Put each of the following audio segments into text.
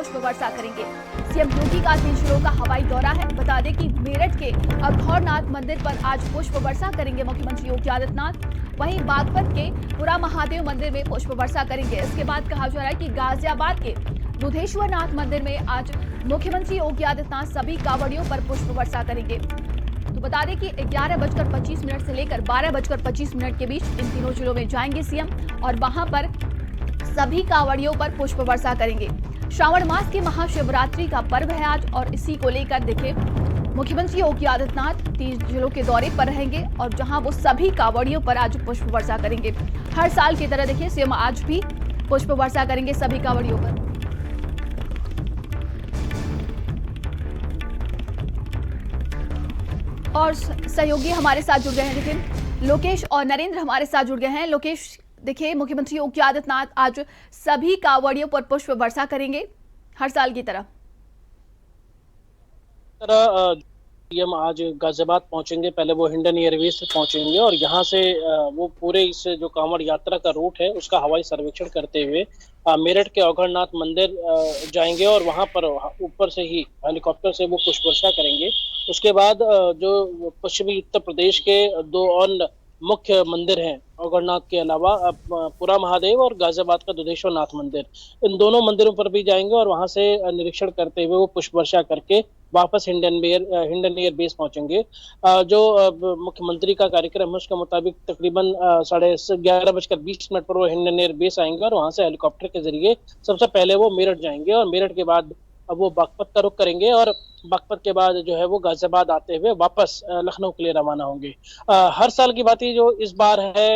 पुष्प वर्षा करेंगे। सीएम योगी का 3 जिलों का हवाई दौरा है। बता दें कि मेरठ के अघौरनाथ मंदिर पर आज पुष्प वर्षा करेंगे मुख्यमंत्री योगी आदित्यनाथ। वहीं बागपत के पुरा महादेव मंदिर में पुष्प वर्षा करेंगे। इसके बाद कहा जा रहा है कि गाजियाबाद के दुधेश्वर नाथ मंदिर में आज मुख्यमंत्री योगी आदित्यनाथ सभी कांवड़ियों पर पुष्प वर्षा करेंगे। तो बता दें कि 11:25 से लेकर 12:25 के बीच इन तीनों जिलों में जाएंगे सीएम और वहां पर सभी कांवड़ियों पर पुष्प वर्षा करेंगे। श्रावण मास की महाशिवरात्रि का पर्व है आज और इसी को लेकर देखिए मुख्यमंत्री योगी आदित्यनाथ 3 जिलों के दौरे पर रहेंगे और जहां वो सभी कांवड़ियों पर आज पुष्प वर्षा करेंगे। हर साल की तरह देखिए सीएम आज भी पुष्प वर्षा करेंगे सभी कांवड़ियों पर। और सहयोगी हमारे साथ जुड़ गए हैं, देखिए लोकेश और नरेंद्र हमारे साथ जुड़ गए हैं। लोकेश, देखिए मुख्यमंत्री योगी आदित्यनाथ आज सभी कांवड़ियों पर पुष्प वर्षा करेंगे हर साल की तरह। सीएम आज गाजियाबाद पहुंचेंगे। पहले वो हिंडन एयरवेज से पहुंचेंगे और यहाँ से वो पूरे इस जो कांवड़ यात्रा का रूट है उसका हवाई सर्वेक्षण करते हुए मेरठ के अघौरनाथ मंदिर जाएंगे और वहां पर ऊपर से ही हेलीकॉप्टर से वो पुष्प वर्षा करेंगे। उसके बाद जो पश्चिमी उत्तर प्रदेश के 2 और मुख्य मंदिर हैं अघौरनाथ के अलावा पुरा महादेव और गाजियाबाद का दुधेश्वर नाथ मंदिर, इन दोनों मंदिरों पर भी जाएंगे और वहां से निरीक्षण करते हुए वो पुष्प वर्षा करके वापस हिंडन एयर बेस पहुंचेंगे। जो मुख्यमंत्री का कार्यक्रम है उसके मुताबिक तकरीबन 11:20 पर वो हिंडन एयर बेस आएंगे और वहां से हेलीकॉप्टर के जरिए सबसे पहले वो मेरठ जाएंगे और मेरठ के बाद अब वो बागपत का रुख करेंगे और बागपत के बाद जो है वो गाजियाबाद आते हुए वापस लखनऊ के लिए रवाना होंगे। हर साल की बात ही जो इस बार है,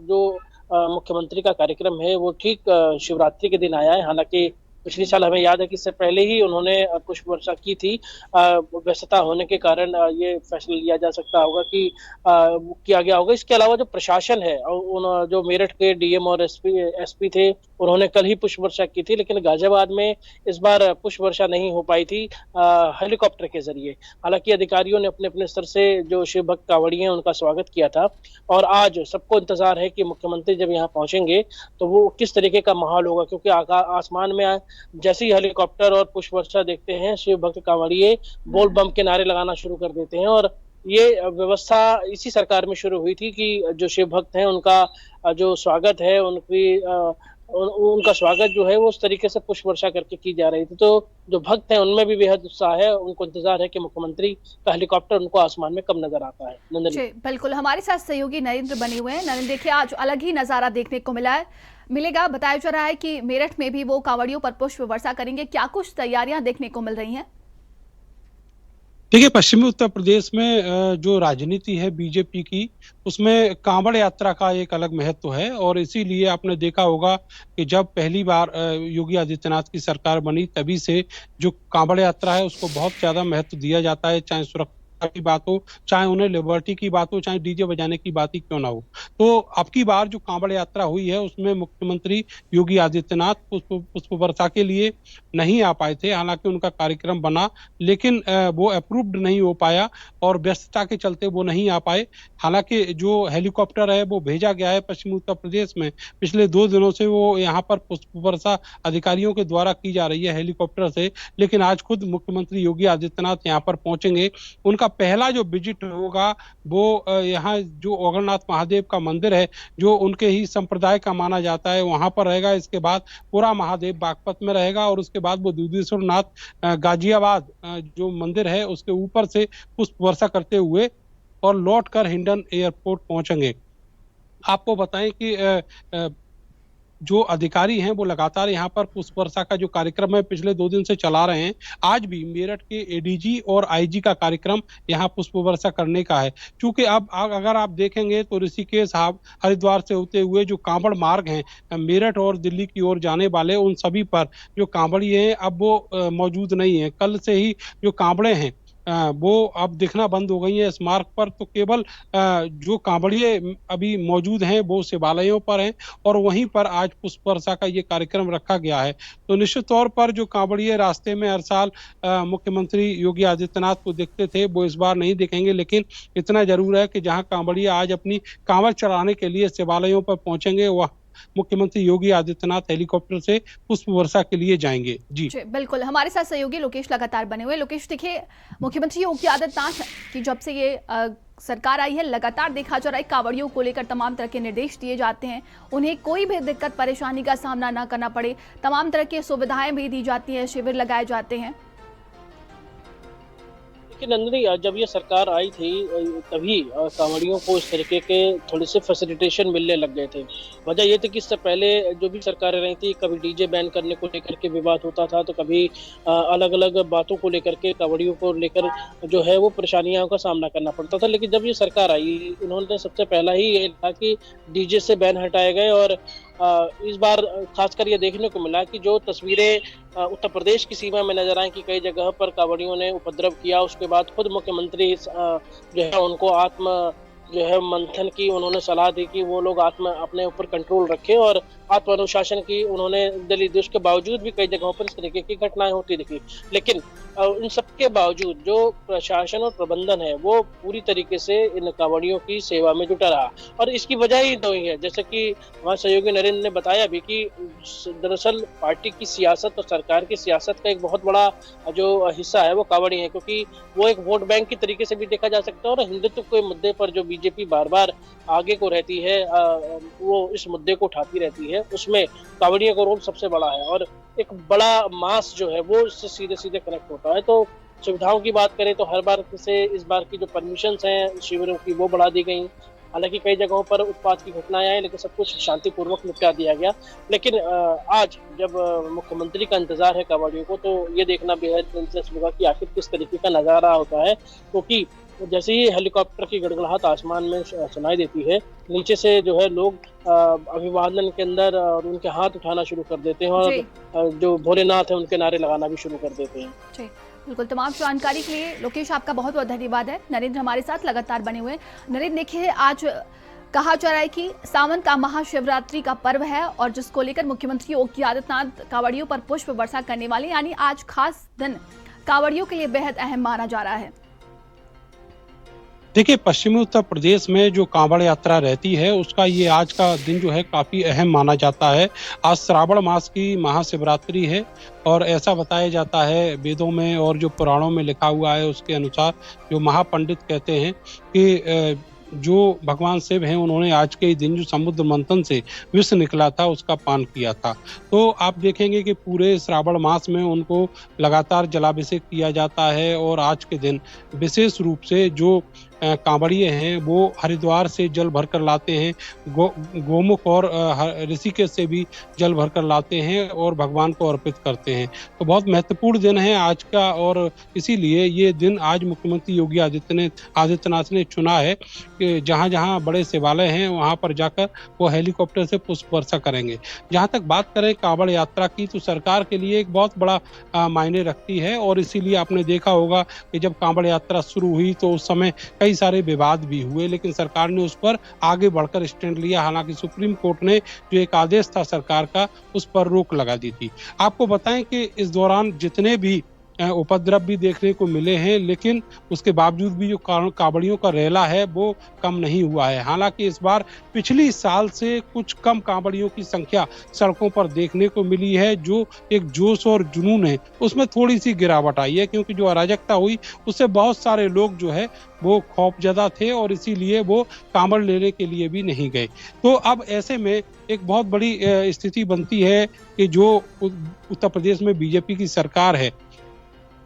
जो मुख्यमंत्री का कार्यक्रम है वो ठीक शिवरात्रि के दिन आया है। हालांकि पिछले साल हमें याद है कि इससे पहले ही उन्होंने पुष्प वर्षा की थी। व्यस्तता होने के कारण ये फैसला लिया जा सकता होगा कि किया गया होगा। इसके अलावा जो प्रशासन है जो मेरठ के डीएम और एसपी थे उन्होंने कल ही पुष्प वर्षा की थी, लेकिन गाजियाबाद में इस बार पुष्प वर्षा नहीं हो पाई थी हेलीकॉप्टर के जरिए। हालांकि अधिकारियों ने अपने अपने स्तर से जो शिव भक्त कांवड़िए हैं उनका स्वागत किया था और आज सबको इंतजार है कि मुख्यमंत्री जब यहाँ पहुंचेंगे तो वो किस तरीके का माहौल होगा, क्योंकि आसमान में जैसे ही हेलीकॉप्टर और पुष्प वर्षा देखते हैं शिव भक्त कांवड़िए बोल बम के नारे लगाना शुरू कर देते हैं। और ये व्यवस्था इसी सरकार में शुरू हुई थी कि जो शिव भक्त हैं उनका जो स्वागत है उनका स्वागत जो है वो उस तरीके से पुष्प वर्षा करके की जा रही थी। तो जो भक्त हैं उनमें भी बेहद उत्साह है, उनको इंतजार है कि मुख्यमंत्री का हेलीकॉप्टर उनको आसमान में कब नजर आता है। जी बिल्कुल, हमारे साथ सहयोगी नरेंद्र बने हुए हैं। नरेंद्र, देखिए आज अलग ही नजारा देखने को मिलेगा। बताया जा रहा है कि मेरठ में भी वो कांवड़ियों पर पुष्प वर्षा करेंगे। क्या कुछ तैयारियां देखने को मिल रही हैं? देखिए, पश्चिमी उत्तर प्रदेश में जो राजनीति है बीजेपी की, उसमें कांवड़ यात्रा का एक अलग महत्व है और इसीलिए आपने देखा होगा कि जब पहली बार योगी आदित्यनाथ की सरकार बनी तभी से जो कांवड़ यात्रा है उसको बहुत ज्यादा महत्व दिया जाता है, चाहे सुरक्षा की बात हो, चाहे उन्हें लिबर्टी की बात हो, चाहे डीजे बजाने की बात ही क्यों ना हो। तो अब की बार जो कांवड़ यात्रा हुई है उसमें मुख्यमंत्री योगी आदित्यनाथ पुष्प वर्षा के लिए नहीं आ पाए थे। हालांकि उनका कार्यक्रम बना लेकिन वो अप्रूव्ड नहीं हो पाया और व्यस्तता के चलते वो नहीं आ पाए। हालांकि जो हेलीकॉप्टर है वो भेजा गया है पश्चिमी उत्तर प्रदेश में, पिछले 2 दिनों से वो यहाँ पर पुष्प वर्षा अधिकारियों के द्वारा की जा रही है हेलीकॉप्टर से, लेकिन आज खुद मुख्यमंत्री योगी आदित्यनाथ यहाँ पर पहुंचेंगे। उनका पहला जो विजिट होगा वो यहाँ जो अघौरनाथ महादेव का मंदिर है जो उनके ही संप्रदाय का माना जाता है वहां पर रहेगा। इसके बाद पुरा महादेव बागपत में रहेगा और उसके बाद वो दुधेश्वर नाथ गाजियाबाद जो मंदिर है उसके ऊपर से पुष्प वर्षा करते हुए और लौटकर हिंडन एयरपोर्ट पहुंचेंगे। आपको बताएं कि जो अधिकारी हैं वो लगातार यहाँ पर पुष्प वर्षा का जो कार्यक्रम है पिछले 2 दिन से चला रहे हैं। आज भी मेरठ के एडीजी और आईजी का कार्यक्रम यहाँ पुष्प वर्षा करने का है। क्योंकि अब अगर आप देखेंगे तो ऋषिकेश हरिद्वार से होते हुए जो कांवड़ मार्ग हैं मेरठ और दिल्ली की ओर जाने वाले, उन सभी पर जो कांवड़िए हैं अब वो मौजूद नहीं है। कल से ही जो कांवड़े हैं वो अब दिखना बंद हो गई है इस मार्ग पर। तो केवल जो कांवड़िए अभी मौजूद हैं वो शिवालयों पर हैं और वहीं पर आज पुष्प वर्षा का ये कार्यक्रम रखा गया है। तो निश्चित तौर पर जो कांवड़िए रास्ते में हर साल मुख्यमंत्री योगी आदित्यनाथ को देखते थे वो इस बार नहीं दिखेंगे, लेकिन इतना जरूर है कि जहां कांवड़िए आज अपनी कांवड़ चढ़ाने के लिए शिवालयों पर पहुंचेंगे मुख्यमंत्री योगी आदित्यनाथ हेलीकॉप्टर से पुष्प वर्षा के लिए जाएंगे। जी बिल्कुल, हमारे साथ सहयोगी लोकेश लगातार बने हुए। लोकेश, देखिए, मुख्यमंत्री योगी आदित्यनाथ की जब से ये सरकार आई है, लगातार देखा जा रहा है कांवड़ियों को लेकर तमाम तरह के निर्देश दिए जाते हैं, उन्हें कोई भी दिक्कत परेशानी का सामना ना करना पड़े, तमाम तरह की सुविधाएं भी दी जाती हैं, शिविर लगाए जाते हैं। नंदिनी, जब ये सरकार आई थी तभी कांवड़ियों को इस तरीके के थोड़े से फैसिलिटेशन मिलने लग गए थे। वजह ये थी कि इससे पहले जो भी सरकारें रही थी, कभी डीजे बैन करने को लेकर के विवाद होता था, तो कभी अलग अलग बातों को लेकर के कांवड़ियों को लेकर जो है वो परेशानियों का सामना करना पड़ता था। लेकिन जब ये सरकार आई, उन्होंने सबसे पहला ही ये कहा कि डीजे से बैन हटाए गए और इस बार खासकर ये देखने को मिला कि जो तस्वीरें उत्तर प्रदेश की सीमा में नजर आई कि कई जगह पर कांवड़ियों ने उपद्रव किया, उसके बाद खुद मुख्यमंत्री जो है उनको जो है मंथन की उन्होंने सलाह दी कि वो लोग अपने ऊपर कंट्रोल रखें और आत्म अनुशासन की उन्होंने दली दी। उसके बावजूद भी कई जगहों पर इस तरीके की घटनाएं होती दिखी, लेकिन इन सबके बावजूद जो प्रशासन और प्रबंधन है वो पूरी तरीके से इन कांवड़ियों की सेवा में जुटा रहा। और इसकी वजह ही दो ही है, जैसे कि हमारे सहयोगी नरेंद्र ने बताया भी कि दरअसल पार्टी की सियासत और सरकार की सियासत का एक बहुत बड़ा जो हिस्सा है वो कांवड़ी है, क्योंकि वो एक वोट बैंक की तरीके से भी देखा जा सकता है और हिंदुत्व के मुद्दे पर जो बीजेपी बार बार आगे को रहती है, वो इस मुद्दे को उठाती रहती है, उसमें कांवड़ियों का रोल सबसे बड़ा है और एक बड़ा मास जो है वो इससे सीधे सीधे कनेक्ट होता है। तो सुविधाओं की बात करें तो हर बार से इस बार की जो परमिशंस हैं शिविरों की वो बढ़ा दी गई। हालांकि कई जगहों पर उत्पात की घटनाएं आई, लेकिन सब कुछ शांतिपूर्वक निपटा दिया गया। लेकिन आज जब मुख्यमंत्री का इंतजार है कांवड़ियों को, तो ये देखना बेहद दिलचस्प होगा कि आखिर किस तरीके का नजारा होता है, क्योंकि जैसे ही हेलीकॉप्टर की गड़गड़ाहट आसमान में सुनाई देती है, नीचे से जो है लोग अभिवादन के अंदर और उनके हाथ उठाना शुरू कर देते हैं और जो भोलेनाथ है उनके नारे लगाना भी शुरू कर देते हैं। जी बिल्कुल, तमाम जानकारी के लिए लोकेश आपका बहुत बहुत धन्यवाद है। नरेंद्र हमारे साथ लगातार बने हुए हैं। नरेंद्र, देखिए, आज कहा जा रहा है कि सावन का महाशिवरात्रि का पर्व है और जिसको लेकर मुख्यमंत्री योगी आदित्यनाथ कांवड़ियों पर पुष्प वर्षा करने वाले, यानी आज खास दिन कांवड़ियों के लिए बेहद अहम माना जा रहा है। देखिए, पश्चिमी उत्तर प्रदेश में जो कांवड़ यात्रा रहती है उसका ये आज का दिन जो है काफी अहम माना जाता है। आज श्रावण मास की महाशिवरात्रि है और ऐसा बताया जाता है वेदों में और जो पुराणों में लिखा हुआ है उसके अनुसार, जो महापंडित कहते हैं कि जो भगवान शिव हैं उन्होंने आज के दिन जो समुद्र मंथन से विष निकला था उसका पान किया था। तो आप देखेंगे कि पूरे श्रावण मास में उनको लगातार जलाभिषेक किया जाता है और आज के दिन विशेष रूप से जो कांवड़िए हैं वो हरिद्वार से जल भरकर लाते हैं, गोमुख और ऋषिकेश से भी जल भरकर लाते हैं और भगवान को अर्पित करते हैं। तो बहुत महत्वपूर्ण दिन है आज का और इसीलिए ये दिन आज मुख्यमंत्री योगी आदित्यनाथ ने चुना है कि जहां जहां बड़े शिवालय हैं वहां पर जाकर वो हेलीकॉप्टर से पुष्प वर्षा करेंगे। जहां तक बात करें कांवड़ यात्रा की, तो सरकार के लिए एक बहुत बड़ा मायने रखती है और इसीलिए आपने देखा होगा कि जब कांवड़ यात्रा शुरू हुई तो उस समय कई सारे विवाद भी हुए, लेकिन सरकार ने उस पर आगे बढ़कर स्टैंड लिया। हालांकि सुप्रीम कोर्ट ने जो एक आदेश था सरकार का उस पर रोक लगा दी थी। आपको बताएं कि इस दौरान जितने भी उपद्रव भी देखने को मिले हैं, लेकिन उसके बावजूद भी जो कांवड़ियों का रैला है वो कम नहीं हुआ है। हालांकि इस बार पिछली साल से कुछ कम कांवड़ियों की संख्या सड़कों पर देखने को मिली है। जो एक जोश और जुनून है उसमें थोड़ी सी गिरावट आई है, क्योंकि जो अराजकता हुई उससे बहुत सारे लोग जो है वो खौफजदा थे और इसीलिए वो कांवड़ लेने के लिए भी नहीं गए। तो अब ऐसे में एक बहुत बड़ी स्थिति बनती है कि जो उत्तर प्रदेश में बीजेपी की सरकार है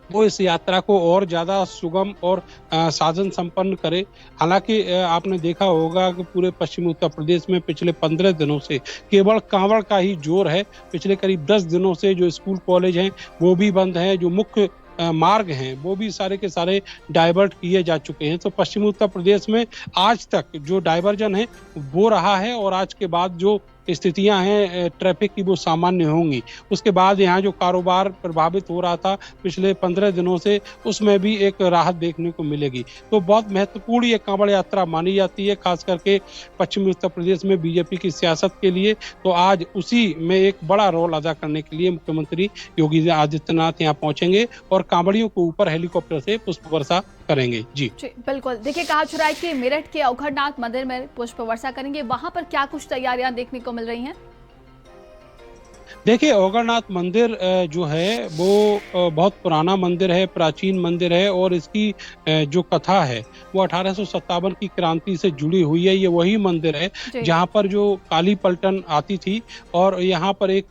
वो इस यात्रा को और ज्यादा सुगम और साधन संपन्न करे। हालांकि आपने देखा होगा कि पूरे पश्चिमी उत्तर प्रदेश में पिछले 15 दिनों से केवल कांवड़ का ही जोर है। पिछले करीब 10 दिनों से जो स्कूल कॉलेज हैं वो भी बंद हैं, जो मुख्य मार्ग हैं वो भी सारे के सारे डाइवर्ट किए जा चुके हैं। तो पश्चिमी उत्तर प्रदेश में आज तक जो डाइवर्जन है वो रहा है और आज के बाद जो स्थितियां हैं ट्रैफिक की वो सामान्य होंगी। उसके बाद यहाँ जो कारोबार प्रभावित हो रहा था पिछले 15 दिनों से, उसमें भी एक राहत देखने को मिलेगी। तो बहुत महत्वपूर्ण ये कांवड़ यात्रा मानी जाती है, खास करके पश्चिमी उत्तर प्रदेश में बीजेपी की सियासत के लिए। तो आज उसी में एक बड़ा रोल अदा करने के लिए मुख्यमंत्री योगी आदित्यनाथ यहाँ पहुंचेंगे और कांवड़ियों के ऊपर हेलीकॉप्टर से पुष्प वर्षा करेंगे। जी बिल्कुल। देखिए, कहा जा रहा है कि मेरठ के औघड़नाथ मंदिर में पुष्प वर्षा करेंगे, वहां पर क्या कुछ तैयारियां देखने को मिल रही हैं? देखिए, औघड़नाथ मंदिर जो है वो बहुत पुराना मंदिर है, प्राचीन मंदिर है और इसकी जो कथा है वो 1857 की क्रांति से जुड़ी हुई है। ये वही मंदिर है जहाँ पर जो काली पलटन आती थी और यहाँ पर एक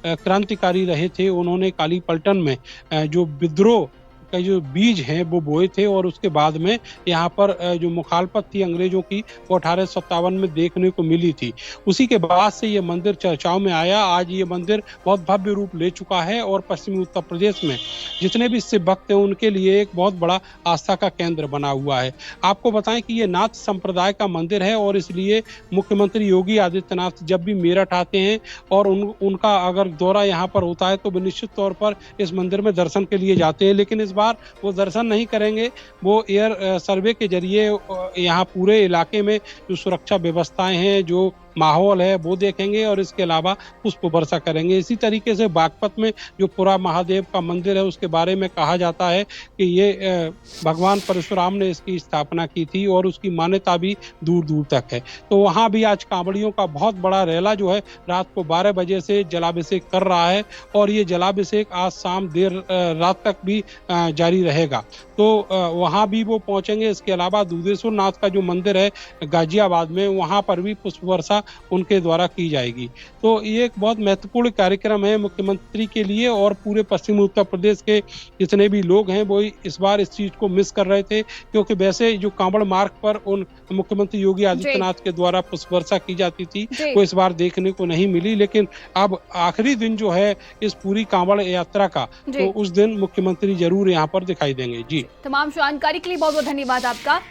क्रांतिकारी रहे थे, उन्होंने काली पलटन में जो विद्रोह का जो बीज हैं वो बोए थे और उसके बाद में यहाँ पर जो मुखालफत थी अंग्रेजों की वो 1857 में देखने को मिली थी। उसी के बाद से ये मंदिर चर्चाओं में आया। आज ये मंदिर बहुत भव्य रूप ले चुका है और पश्चिमी उत्तर प्रदेश में जितने भी शिव भक्त हैं उनके लिए एक बहुत बड़ा आस्था का केंद्र बना हुआ है। आपको बताएं कि ये नाथ संप्रदाय का मंदिर है और इसलिए मुख्यमंत्री योगी आदित्यनाथ जब भी मेरठ आते हैं और उनका अगर दौरा यहाँ पर होता है तो वो निश्चित तौर पर इस मंदिर में दर्शन के लिए जाते हैं, लेकिन इस बार वो दर्शन नहीं करेंगे। वो एयर सर्वे के जरिए यहाँ पूरे इलाके में जो सुरक्षा व्यवस्थाएं हैं, जो माहौल है वो देखेंगे और इसके अलावा पुष्प वर्षा करेंगे। इसी तरीके से बागपत में जो पुरा महादेव का मंदिर है उसके बारे में कहा जाता है कि ये भगवान परशुराम ने इसकी स्थापना की थी और उसकी मान्यता भी दूर दूर तक है। तो वहाँ भी आज कांवड़ियों का बहुत बड़ा रैला जो है रात को 12 बजे से जलाभिषेक कर रहा है और ये जलाभिषेक आज शाम देर रात तक भी जारी रहेगा। तो वहाँ भी वो पहुंचेंगे। इसके अलावा दुधेश्वर नाथ का जो मंदिर है गाजियाबाद में, वहाँ पर भी पुष्प वर्षा उनके द्वारा की जाएगी। तो ये एक बहुत महत्वपूर्ण कार्यक्रम है मुख्यमंत्री के लिए और पूरे पश्चिमी उत्तर प्रदेश के जितने भी लोग हैं वो इस बार इस चीज को मिस कर रहे थे, क्योंकि वैसे जो कांवड़ मार्ग पर उन मुख्यमंत्री योगी आदित्यनाथ के द्वारा पुष्प वर्षा की जाती थी वो इस बार देखने को नहीं मिली। लेकिन अब आखिरी दिन जो है इस पूरी कांवड़ यात्रा का, तो उस दिन मुख्यमंत्री जरूर यहाँ पर दिखाई देंगे। जी, तमाम जानकारी के लिए बहुत बहुत धन्यवाद आपका।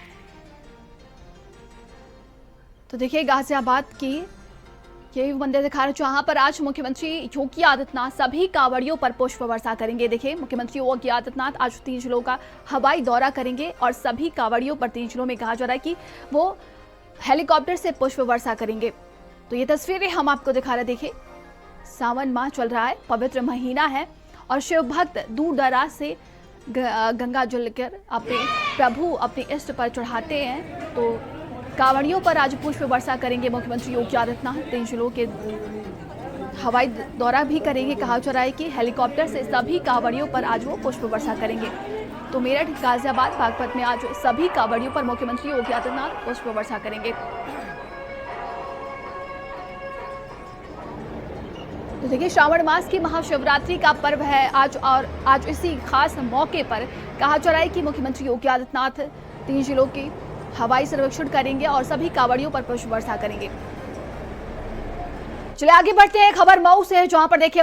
तो देखिए, गाजियाबाद की ये मंदिर दिखा रहे हैं जहां पर आज मुख्यमंत्री योगी आदित्यनाथ सभी कांवड़ियों पर पुष्प वर्षा करेंगे। देखिए, मुख्यमंत्री योगी आदित्यनाथ आज 3 जिलों का हवाई दौरा करेंगे और सभी कांवड़ियों पर 3 जिलों में कहा जा रहा है कि वो हेलीकॉप्टर से पुष्प वर्षा करेंगे। तो ये तस्वीरें हम आपको दिखा रहे। देखिए, सावन माह चल रहा है, पवित्र महीना है और शिव भक्त दूर दराज से गंगा जल कर अपने इष्ट पर चढ़ाते हैं। तो कांवड़ियों पर आज पुष्प वर्षा करेंगे मुख्यमंत्री योगी आदित्यनाथ। 3 जिलों के हवाई दौरा भी करेंगे। कहा जा रहा है कि हेलीकॉप्टर से सभी कांवड़ियों पर आज वो पुष्प वर्षा करेंगे। तो मेरठ, गाजियाबाद, बागपत में आज सभी कांवड़ियों पर मुख्यमंत्री योगी आदित्यनाथ पुष्प वर्षा करेंगे। तो देखिए, श्रावण मास की महाशिवरात्रि का पर्व है आज और आज इसी खास मौके पर कहा जा रहा है कि मुख्यमंत्री योगी आदित्यनाथ 3 जिलों की हवाई सर्वेक्षण करेंगे और सभी कांवड़ियों पर पुष्प वर्षा करेंगे। चलिए आगे बढ़ते हैं। खबर मऊ से है जहां पर देखिए